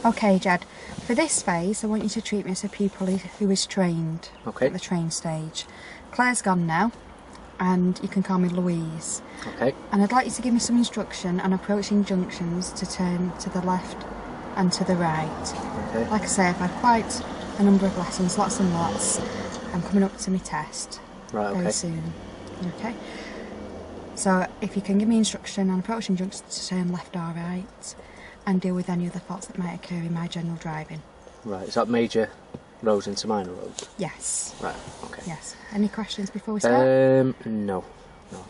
Okay, Ged. For this phase, I want you to treat me as a pupil who is trained at the train stage. Claire's gone now, and you can call me Louise. Okay. And I'd like you to give me some instruction on approaching junctions to turn to the left and to the right. Okay. Like I say, I've had quite a number of lessons, lots and lots. I'm coming up to my test very soon. Okay. So if you can give me instruction on approaching junctions to turn left or right, and deal with any other faults that might occur in my general driving. Right, is that major roads into minor roads? Yes. Right, okay. Yes. Any questions before we start? No.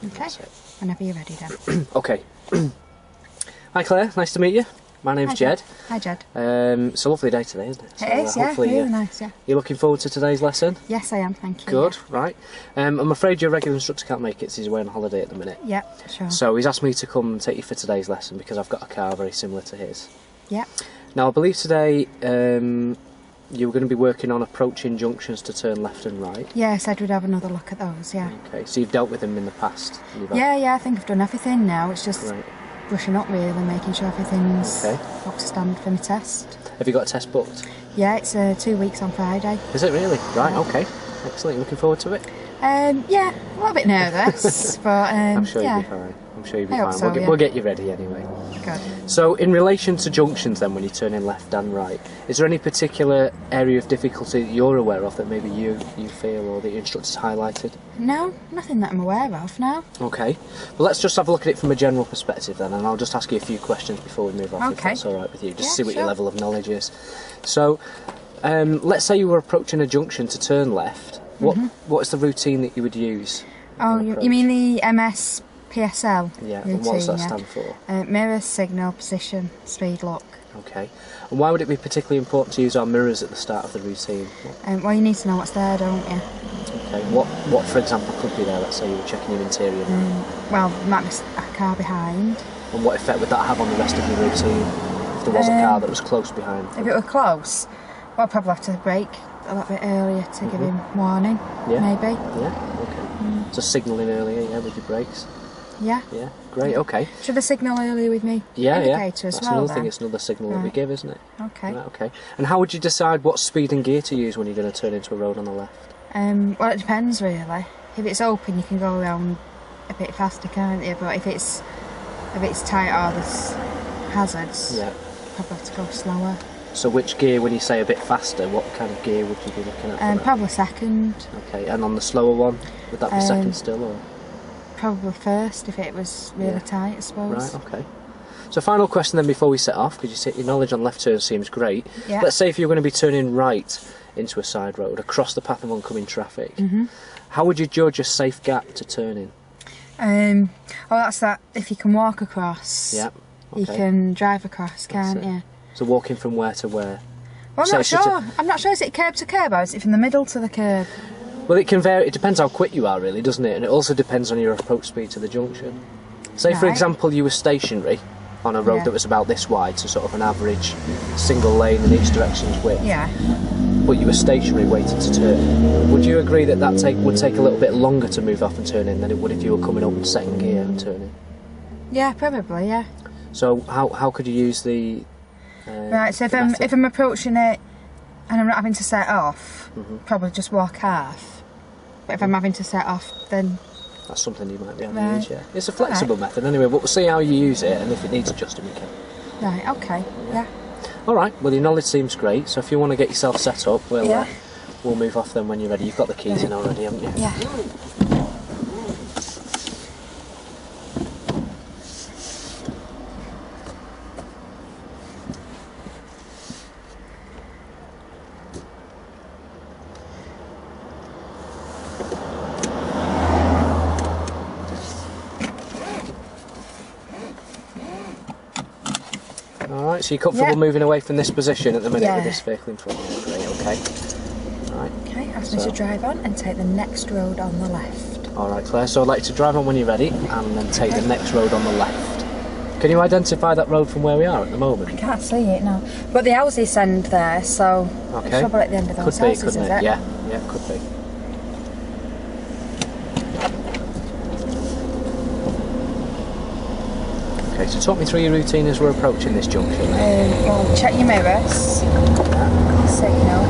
Okay. Whenever you're ready then. Okay. Hi Claire, nice to meet you. My name's Ged. Hi Ged. It's a lovely day today, isn't it? It is, yeah, really nice, yeah. You're looking forward to today's lesson? Yes, I am, thank you. Good, yeah. right. I'm afraid your regular instructor can't make it, so he's away on holiday at the minute. Yeah, sure. So he's asked me to come and take you for today's lesson because I've got a car very similar to his. Yeah. Now I believe today you were going to be working on approaching junctions to turn left and right. Yeah, I said we'd have another look at those, yeah. Okay, so you've dealt with them in the past? Yeah, I think I've done everything now. It's just brushing up really, making sure everything's up to standard for my test. Have you got a test booked? Yeah, it's 2 weeks on Friday. Is it really? Right, okay. Excellent, looking forward to it? Yeah, a little bit nervous, but I'm sure you'll be fine. I'm sure you'll be fine. So, we'll get you ready anyway. Good. So in relation to junctions then, when you turn in left and right, is there any particular area of difficulty that you're aware of that maybe you feel or that your instructor's highlighted? No, nothing that I'm aware of now. Okay. Well, let's just have a look at it from a general perspective then, and I'll just ask you a few questions before we move off, if that's all right with you, just to see what your level of knowledge is. So, let's say you were approaching a junction to turn left. What is the routine that you would use? Oh, you mean the MSPSL Yeah, routine, and what does that stand for? Mirror, signal, position, speed, look. Okay. And why would it be particularly important to use our mirrors at the start of the routine? Well, you need to know what's there, don't you? Okay. What for example, could be there? Let's say you were checking your interior. Well, there might be a car behind. And what effect would that have on the rest of your routine if there was a car that was close behind? If it were close, well, I'd probably have to brake a little bit earlier to give him warning, maybe. Yeah, okay. So signalling earlier, with your brakes? Yeah. Yeah, great, okay. Should I signal earlier with me? Indicator as That's well, another thing, it's another signal that we give, isn't it? Okay. Right, okay. And how would you decide what speed and gear to use when you're going to turn into a road on the left? Well, it depends really. If it's open, you can go around a bit faster, can't you? But if it's tight or there's hazards, you probably have to go slower. So which gear, when you say a bit faster, what kind of gear would you be looking at? Probably second. Okay, and on the slower one, would that be second still, or? Probably first if it was really tight, I suppose. Right, okay. So final question then before we set off, because you say your knowledge on left turns seems great. Yeah. Let's say if you're going to be turning right into a side road, across the path of oncoming traffic, how would you judge a safe gap to turn in? Well, that's that. If you can walk across, you can drive across, can't you? So walking from where to where? Well, I'm not sure. I'm not sure. Is it curb to curb or is it from the middle to the curb? Well, it can vary. It depends how quick you are, really, doesn't it? And it also depends on your approach speed to the junction. Say, for example, you were stationary on a road that was about this wide, so sort of an average single lane in each direction's width. Yeah. But you were stationary waiting to turn. Would you agree that would take a little bit longer to move off and turn in than it would if you were coming up in second gear and turning? Yeah, probably. Yeah. So how could you use the right, so if I'm approaching it and I'm not having to set off, probably just walk half. But if I'm having to set off, then that's something you might be able to use. Yeah, it's a flexible method anyway. But we'll see how you use it, and if it needs adjusting, we can. Right. Okay. Yeah. All right. Well, your knowledge seems great. So if you want to get yourself set up, we'll move off then when you're ready. You've got the keys in already, haven't you? Yeah. Alright, so you're comfortable moving away from this position at the minute with this vehicle in front of you? Great, okay. Right. Okay, ask me to drive on and take the next road on the left. Alright, Claire, so I'd like you to drive on when you're ready and then take the next road on the left. Can you identify that road from where we are at the moment? I can't see it now. But the houses end there, so it's probably at the end of those houses, couldn't is it? Yeah, could be. Okay, so talk me through your routine as we're approaching this junction. Well, check your mirrors. Signal.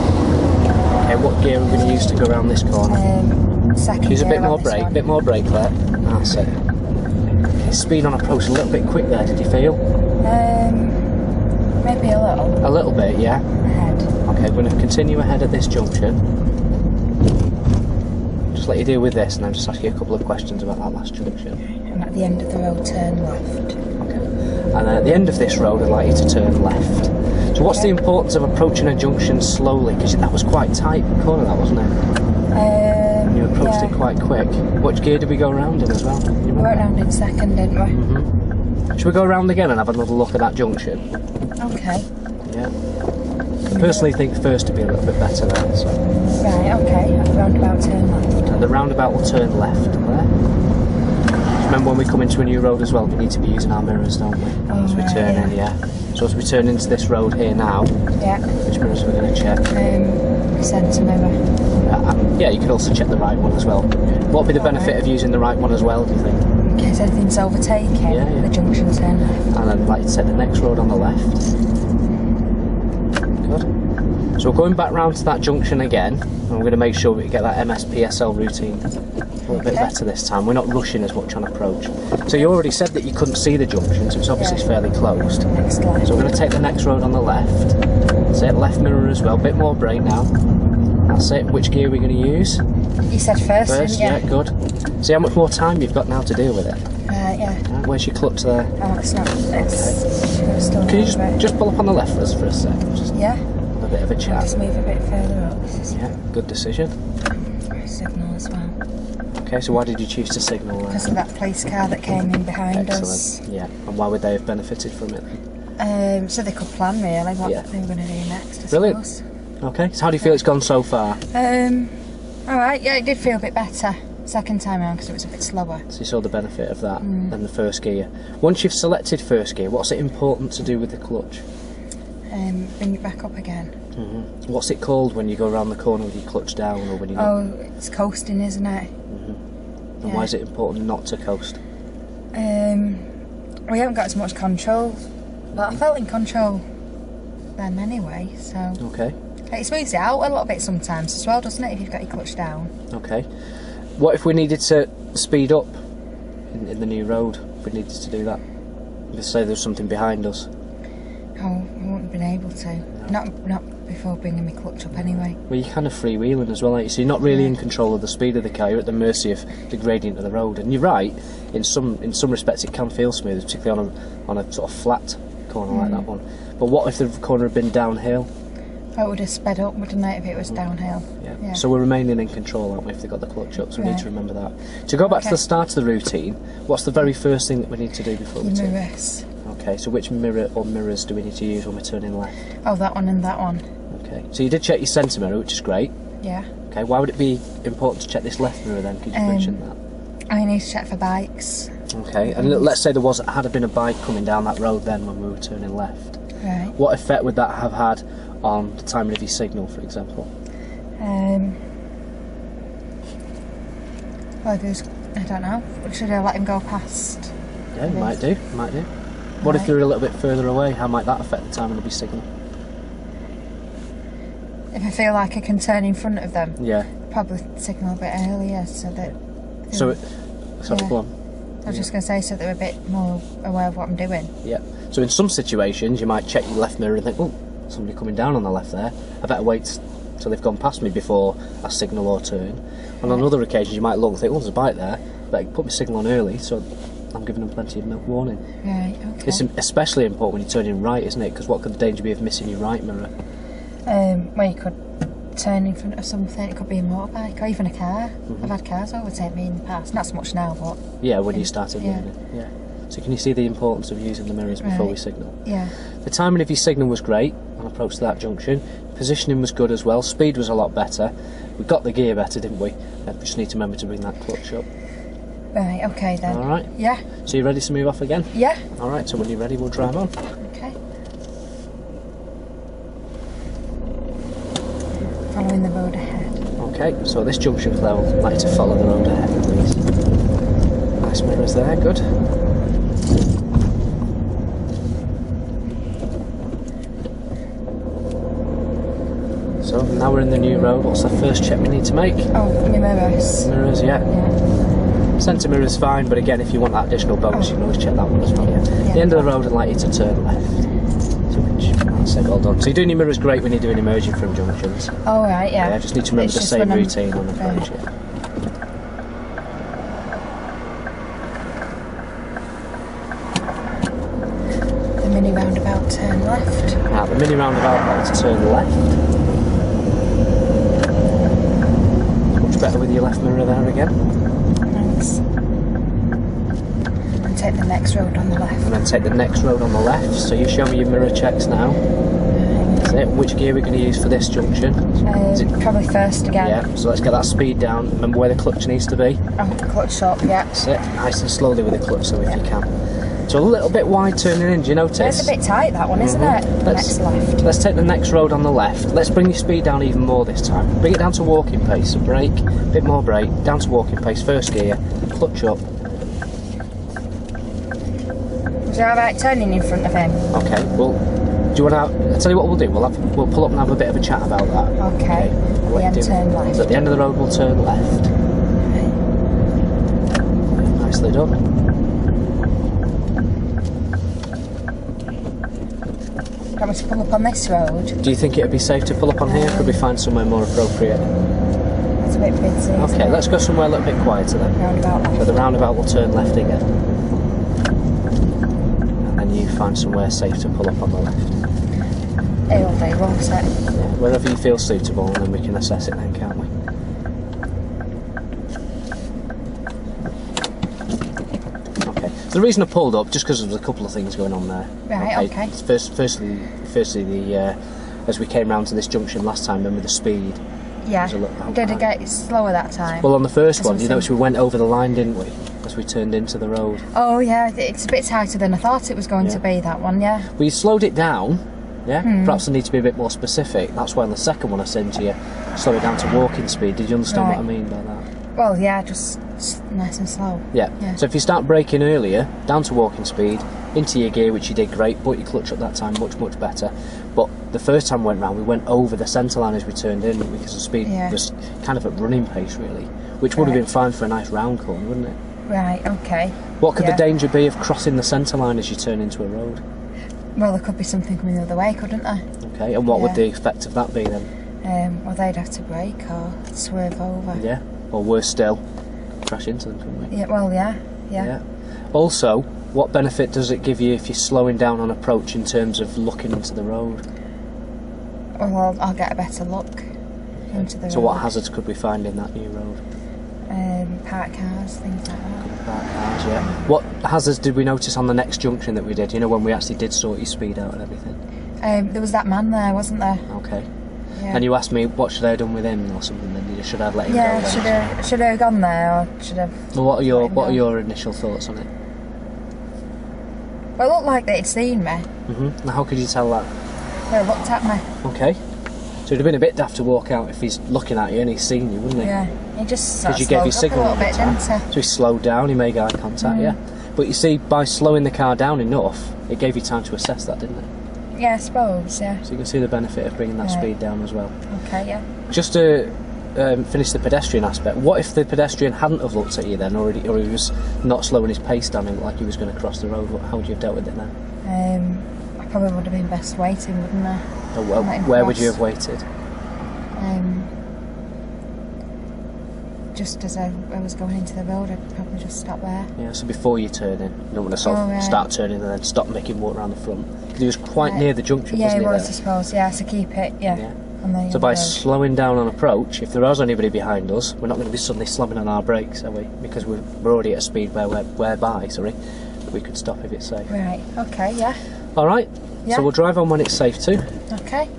Okay, what gear are we going to use to go around this corner? Second Use a gear bit more on this brake, one. bit more brake there. That's it. Okay, speed on approach a little bit quick there, did you feel? Maybe a little. A little bit, yeah? Ahead. Okay, we're going to continue ahead at this junction. Just let you deal with this and then just ask you a couple of questions about that last junction. And at the end of the road, turn left. Okay. And then at the end of this road, I'd like you to turn left. So what's the importance of approaching a junction slowly? Because that was quite tight corner, that wasn't it? You approached it quite quick. Which gear did we go around in as well? We went around in second, didn't we? Should we go around again and have another look at that junction? Okay. Yeah. I personally think first to be a little bit better there. So. Right, okay. Roundabout turn left. And the roundabout will turn left there. Remember when we come into a new road as well, we need to be using our mirrors, don't we? As we turn in, yeah. So as we turn into this road here now, which mirrors are we going to check? Centre mirror. Yeah, you can also check the right one as well. What would be the benefit of using the right one as well, do you think? In case anything's overtaken, the junction turn left. And then, like you said, the next road on the left. Good. So we're going back round to that junction again, and we're going to make sure we get that MSPSL routine a little bit better this time. We're not rushing as much on approach. So you already said that you couldn't see the junction, so it's obviously fairly closed. Next line. So we're going to take the next road on the left. That's it, left mirror as well, bit more brake now. That's it. Which gear are we going to use? You said first, didn't you? Yeah, good. See how much more time you've got now to deal with it. Yeah. Right, where's your clutch there? Oh, it's not. It's still Can you just pull up on the left for us for a sec? Just have a bit of a chat. Just move a bit further up. Yeah, good decision. Signal as well. Okay, so why did you choose to signal there? Because of that police car that came in behind us. Yeah, and why would they have benefited from it? So they could plan really what they were going to do next. Brilliant. Okay, so how do you feel it's gone so far? Alright, yeah, it did feel a bit better second time around because it was a bit slower. So you saw the benefit of that than the first gear. Once you've selected first gear, what's it important to do with the clutch? Bring it back up again. What's it called when you go around the corner with your clutch down or when you? It's coasting, isn't it? And why is it important not to coast? We haven't got as much control, but I felt in control then anyway, so... Okay. It smooths it out a little bit sometimes as well, doesn't it, if you've got your clutch down? Okay. What if we needed to speed up in the new road, if we needed to do that? Let's say there's something behind us. Oh, I wouldn't have been able to. No. Not before bringing my clutch up anyway. Well, you're kind of freewheeling as well, aren't you? So you're not really in control of the speed of the car, you're at the mercy of the gradient of the road. And you're right, in some respects it can feel smooth, particularly on a sort of flat corner like that one. But what if the corner had been downhill? Oh, it would have sped up, wouldn't it, if it was downhill? Yeah. So we're remaining in control, aren't we, if they've got the clutch up, so we need to remember that. To go back to the start of the routine, what's the very first thing that we need to do before we turn? Mirrors. Okay, so which mirror or mirrors do we need to use when we're turning left? Oh, that one and that one. Okay, so you did check your centre mirror, which is great. Yeah. Okay, why would it be important to check this left mirror then? Could you mention that? I need to check for bikes. Okay, and let's say there had been a bike coming down that road then when we were turning left. Right. What effect would that have had on the timing of your signal, for example? Well, if it was, I don't know, should I let him go past? Yeah, you might do. What if you're a little bit further away? How might that affect the timing of your signal? If I feel like I can turn in front of them, probably signal a bit earlier so that... Sorry, go on. I was just going to say so they're a bit more aware of what I'm doing. Yeah, so in some situations you might check your left mirror and think, oh, somebody coming down on the left there, I better wait till they've gone past me before I signal or turn. And on other occasions you might look and think, oh, there's a bike there, better put my signal on early so I'm giving them plenty of warning. Right, okay. It's especially important when you're turning right, isn't it? Because what could the danger be of missing your right mirror? Well, you could turn in front of something, it could be a motorbike or even a car. I've had cars overtake me in the past, not so much now, but... Yeah, when you started learning. Yeah. So can you see the importance of using the mirrors before we signal? Yeah. The timing of your signal was great on approach to that junction. Positioning was good as well. Speed was a lot better. We got the gear better, didn't we? We just need to remember to bring that clutch up. Right, okay then. Alright. Yeah. So you ready to move off again? Yeah. Alright, so when you're ready we'll drive on. Okay. Following the road ahead. Okay, so this junction Claire would like to follow the road ahead, please. Nice mirrors there, good. So now we're in the new road. What's the first check we need to make? Oh, my mirrors. Mirrors, yeah. Centre mirror's fine, but again, if you want that additional bonus, you can always check that one as well. Yeah. The end of the road, I'd like you to turn left. To which, that's it, well done. So you're doing your mirrors great when you're doing emerging from junctions. Oh, right, yeah. Yeah, just need to remember the same routine on approach. Yeah. The mini roundabout, turn left. Now, the mini roundabout, I'd like to turn left. Much better with your left mirror there again. Thanks. And take the next road on the left. And then take the next road on the left. So you show me your mirror checks now. That's it. Which gear are we going to use for this junction? Probably first again. Yeah, so let's get that speed down. Remember where the clutch needs to be? Oh, clutch up, yeah. That's it. Nice and slowly with the clutch, so if you can. So a little bit wide turning in, do you notice? It's a bit tight, that one, isn't it? Next left. Let's take the next road on the left. Let's bring your speed down even more this time. Bring it down to walking pace. So brake, a bit more brake, down to walking pace, first gear, clutch up. Is it alright turning in front of him? Okay, well, do you want to... I'll tell you what we'll do. We'll pull up and have a bit of a chat about that. Okay. At the end, turn left. So at the end of the road, we'll turn left. Okay. Nicely done. Do you want me to pull up on this road? Do you think it would be safe to pull up on here? Could we find somewhere more appropriate? It's a bit busy. Okay, let's go somewhere a little bit quieter then. Roundabout left. So the roundabout will turn left again. And then you find somewhere safe to pull up on the left. It'll do, won't it? Yeah, wherever you feel suitable, and then we can assess it then, can't we? The reason I pulled up, just because there was a couple of things going on there. Right, okay. Firstly, as we came round to this junction last time, remember the speed? Yeah. Did it get slower that time? Well, on the first one, you noticed we went over the line, didn't we? As we turned into the road. Oh yeah, it's a bit tighter than I thought it was going to be, that one, yeah. Well, you slowed it down, yeah? Perhaps I need to be a bit more specific. That's why on the second one I said to you, slow it down to walking speed. Did you understand what I mean by that? Well, yeah, just nice and slow. Yeah. So if you start braking earlier, down to walking speed, into your gear, which you did great, but your clutch up that time much better. But the first time we went round, we went over the centre line as we turned in because the speed was kind of at running pace, really, which would have been fine for a nice round corner, wouldn't it? Right, okay. What could the danger be of crossing the centre line as you turn into a road? Well, there could be something coming the other way, couldn't there? Okay, and what would the effect of that be then? Well, they'd have to brake or swerve over. Yeah, or worse still, crash into them, couldn't we? Yeah, well, yeah. Also, what benefit does it give you if you're slowing down on approach in terms of looking into the road? Well, I'll get a better look into the road. So what hazards could we find in that new road? Parked cars, things like that. Parked cars, yeah. What hazards did we notice on the next junction that we did? You know, when we actually did sort your speed out and everything? There was that man there, wasn't there? Okay. Yeah. And you asked me what should I have done with him or something, then you should I have let him go? Yeah, should I have gone there or should I have... Well, what are your initial thoughts on it? Well, it looked like they'd seen me. Now, how could you tell that? They looked at me. Okay. So it'd have been a bit daft to walk out if he's looking at you and he's seen you, wouldn't he? Yeah. He just sort of you gave your signal a little bit, didn't he? So he slowed down, he made eye contact, yeah. But you see, by slowing the car down enough, it gave you time to assess that, didn't it? Yeah, I suppose, yeah. So you can see the benefit of bringing that speed down as well. Okay, yeah. Just to finish the pedestrian aspect, what if the pedestrian hadn't have looked at you then, or he was not slowing his pace down and looked like he was going to cross the road? How would you have dealt with it then? I probably would have been best waiting, wouldn't I? Oh, well, where would you have waited? Just as I was going into the road, I'd probably just stop there. Yeah, so before you turn in, you don't want to sort of start turning and then stop making walk around the front. Because he was quite near the junction, wasn't he? Yeah, he was, I suppose. Yeah, so keep it, on the so by road. slowing down on approach, if there is anybody behind us, we're not going to be suddenly slamming on our brakes, are we? Because we're already at a speed whereby we could stop if it's safe. Right, okay, yeah. Alright, Yeah. so we'll drive on when it's safe too. Okay.